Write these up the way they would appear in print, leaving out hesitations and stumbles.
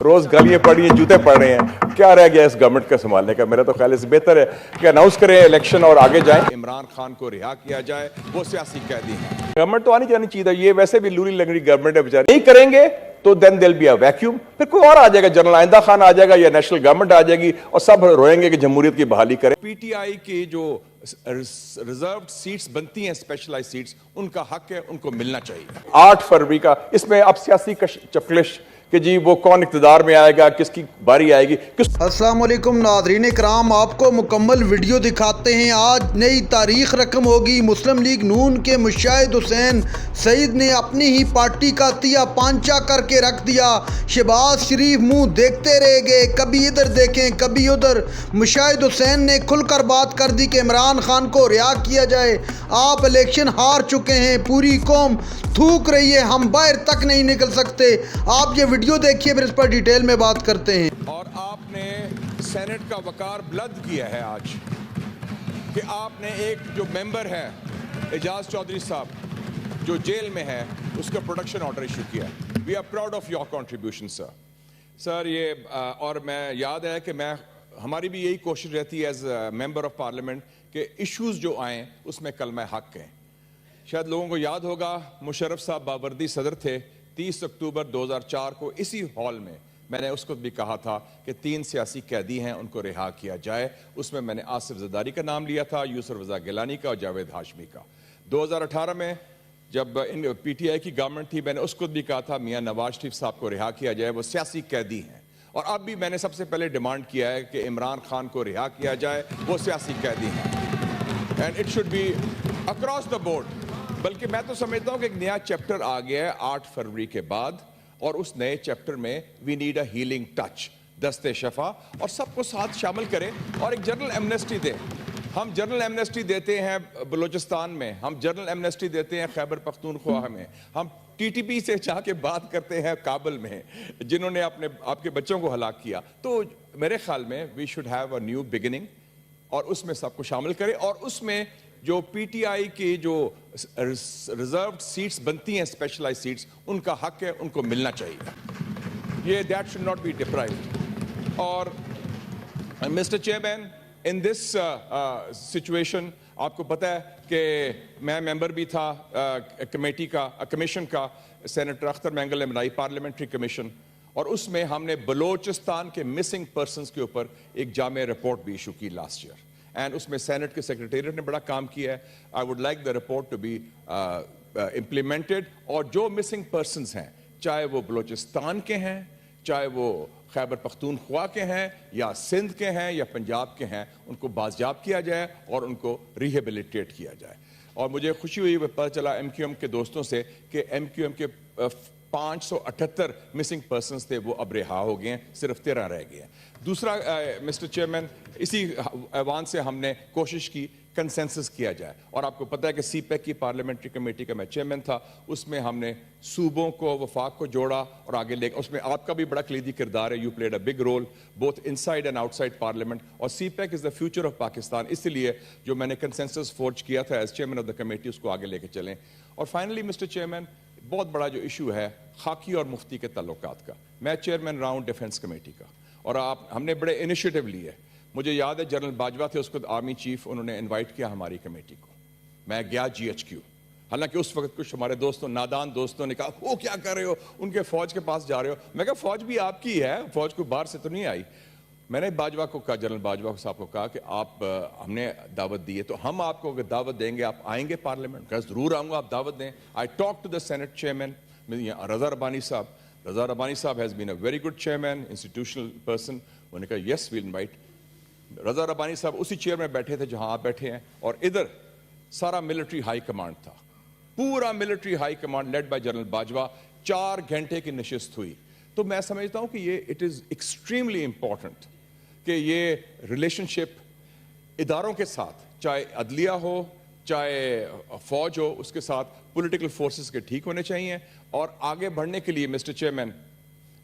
روز گالیاں پڑی ہیں, جوتے پڑ رہے ہیں, کیا رہ گیا اس گورنمنٹ کا سنبھالنے کا؟ میرا تو خیال اس بہتر ہے کہ اناؤنس کریں الیکشن اور آگے جائیں. عمران خان کو رہا کیا جائے, وہ سیاسی قیدی ہیں. گورنمنٹ تو آنی جانی چاہیے, یہ ویسے بھی لوری لنگڑی گورنمنٹ ہے بیچارے. نہیں کریں گے تو دین دل بی اے ویکیوم, پھر کوئی اور آ جائے گا, جنرل آئندہ خان آ جائے گا یا نیشنل گورنمنٹ آ جائے گی اور سب روئیں گے کہ جمہوریت کی بحالی کریں. پی ٹی آئی کی جو ریزروڈ سیٹس بنتی ہیں, اسپیشلائز سیٹس, ان کا حق ہے, ان کو ملنا چاہیے. 8 فروری کا اس میں اب سیاسی چکلش کہ جی وہ کون اقتدار میں آئے گا, کس کی باری آئے گی. السلام علیکم ناظرین کرام, آپ کو مکمل ویڈیو دکھاتے ہیں. آج نئی تاریخ رقم ہوگی. مسلم لیگ نون کے مشاہد حسین سعید نے اپنی ہی پارٹی کا تیا پانچا کر کے رکھ دیا. شہباز شریف منہ دیکھتے رہ گئے, کبھی ادھر دیکھیں کبھی ادھر. مشاہد حسین نے کھل کر بات کر دی کہ عمران خان کو رہا کیا جائے. آپ الیکشن ہار چکے ہیں, پوری قوم تھوک رہی ہے, ہم باہر تک نہیں نکل سکتے. آپ یہ ویڈیو دیکھیے, پھر اس پر ڈیٹیل میں بات کرتے ہیں. اور آپ نے سینٹ کا وقار بلند کیا ہے آج کہ آپ نے ایک جو ممبر ہے اعجاز چودھری صاحب جو جیل میں ہے, اس کا پروڈکشن آرڈر ایشو کیا. We are proud of your contribution sir. یہ اور میں یاد ہے کہ ہماری بھی یہی کوشش رہتی ہے ایز ممبر آف پارلیمنٹ کہ ایشوز جو آئیں اس میں کلمہ حق کہیں. شاید لوگوں کو یاد ہوگا مشرف صاحب باوردی صدر تھے. 30 اکتوبر 2004 کو اسی ہال میں میں نے اس کو بھی کہا تھا کہ 3 سیاسی قیدی ہیں, ان کو رہا کیا جائے. اس میں نے آصف زرداری کا نام لیا تھا, یوسف رضا گیلانی کا اور جاوید ہاشمی کا. 2018 میں جب پی ٹی آئی کی گورنمنٹ تھی, میں نے اس کو بھی کہا تھا میاں نواز شریف صاحب کو رہا کیا جائے, وہ سیاسی قیدی ہیں. اور اب بھی میں نے سب سے پہلے ڈیمانڈ کیا ہے کہ عمران خان کو رہا کیا جائے, وہ سیاسی قیدی ہیں. And it should be across the board. بلکہ میں تو سمجھتا ہوں کہ ایک نیا چیپٹر آ گیا ہے 8 فروری کے بعد, اور اس نئے چیپٹر میں we need a healing touch, دستے شفا, اور سب کو ساتھ شامل کریں اور ایک جنرل ایمنسٹی دیں. ہم جنرل ایمنسٹی دیتے ہیں بلوچستان میں, ہم جنرل ایمنسٹی دیتے ہیں خیبر پختونخوا میں, ہم ٹی ٹی پی سے جا کے بات کرتے ہیں کابل میں جنہوں نے آپ کے بچوں کو ہلاک کیا. تو میرے خیال میں we should have a new beginning, اور اس میں سب کو شامل کریں. اور اس میں جو پی ٹی آئی کی جو ریزروڈ سیٹس بنتی ہیں, اسپیشلائز سیٹس, ان کا حق ہے, ان کو ملنا چاہیے. یہ that should not be deprived. اور mister chairman, in this situation آپ کو پتہ ہے کہ میں ممبر بھی تھا کمیٹی کا, کمیشن کا, سینیٹر اختر مینگل نے بنائی پارلیمنٹری کمیشن, اور اس میں ہم نے بلوچستان کے مسنگ پرسنز کے اوپر ایک جامع رپورٹ بھی ایشو کی لاسٹ ایئر. اینڈ اس میں سینٹ کے سیکریٹریٹ نے بڑا کام کیا ہے. I would like the report to be implemented. اور جو مسنگ پرسنز ہیں, چاہے وہ بلوچستان کے ہیں, چاہے وہ خیبر پختونخوا کے ہیں, یا سندھ کے ہیں, یا پنجاب کے ہیں, ان کو بازیاب کیا جائے اور ان کو ریہیبلیٹیٹ کیا جائے. اور مجھے خوشی ہوئی, پتہ چلا ایم کیو ایم کے دوستوں سے کہ ایم کیو ایم کے 578 مسنگ پرسنز تھے, وہ اب رہا ہو گئے ہیں, صرف 13 رہ گئے ہیں. دوسرا مسٹر چیئرمین, اسی ایوان سے ہم نے کوشش کی کنسنسس کیا جائے. اور آپ کو پتہ ہے کہ سی پیک کی پارلیمنٹری کمیٹی کا میں چیئرمین تھا, اس میں ہم نے صوبوں کو, وفاق کو جوڑا اور آگے لے. اس میں آپ کا بھی بڑا کلیدی کردار ہے, you played a big role both inside and outside parliament. اور CPEC is the future of Pakistan, اس لیے جو میں نے کنسنسس فورج کیا تھا as chairman of the committee, اس کو آگے لے کے چلیں. اور فائنلی مسٹر چیئرمین, بہت بڑا جو ایشو ہے خاکی اور مفتی کے تعلقات کا, میں چیئرمین رہا ہوں ڈیفنس کمیٹی کا, اور ہم نے بڑے انیشیٹو لیے. مجھے یاد ہے جنرل باجوہ تھے اس کو آرمی چیف, انہوں نے انوائٹ کیا ہماری کمیٹی کو, میں گیا جی ایچ کیو. حالانکہ اس وقت کچھ ہمارے دوستوں, نادان دوستوں نے کہا وہ کیا کر رہے ہو, ان کے فوج کے پاس جا رہے ہو. میں کہا فوج بھی آپ کی ہے, فوج کو باہر سے تو نہیں آئی. میں نے باجوہ کو کہا, جنرل باجوہ صاحب کو کہا کہ آپ, ہم نے دعوت دی ہے تو ہم آپ کو اگر دعوت دیں گے آپ آئیں گے پارلیمنٹ؟ کہا ضرور آؤں گا, آپ دعوت دیں. I talk to the senate chairman Raza Rabbani sahib. Raza Rabbani sahib has been a very good chairman, institutional person. انہوں نے کہا یس ویل انوائٹ. رضا ربانی صاحب اسی چیئر میں بیٹھے تھے جہاں آپ بیٹھے ہیں, اور ادھر سارا ملٹری ہائی کمانڈ تھا, پورا military high command led by general Bajwa. 4 گھنٹے کی نشست ہوئی. تو میں سمجھتا ہوں کہ یہ اٹ از ایکسٹریملی امپورٹنٹ کہ یہ ریلیشن شپ اداروں کے ساتھ, چاہے عدلیہ ہو, چاہے فوج ہو, اس کے ساتھ پولیٹیکل فورسز کے ٹھیک ہونے چاہیے. اور آگے بڑھنے کے لیے mister chairman,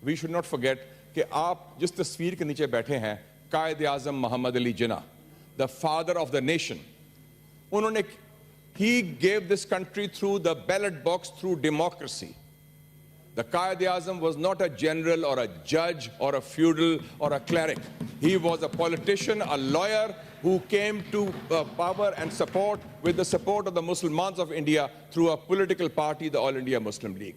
we should not forget کہ آپ جس تصویر کے نیچے بیٹھے ہیں, Quaid Azam Muhammad Ali Jinnah, the father of the nation, انہوں نے he gave this country through the ballot box, through democracy. The Quaid-e-Azam was not a general or a judge or a feudal or a cleric. He was a politician, a lawyer who came to power and support with the support of the Muslimans of India through a political party, the All India Muslim League.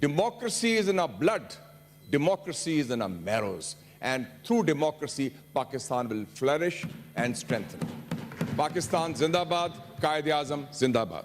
Democracy is in our blood. Democracy is in our marrows. And through democracy, Pakistan will flourish and strengthen. Pakistan Zindabad, Quaid-e-Azam Zindabad.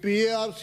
PARC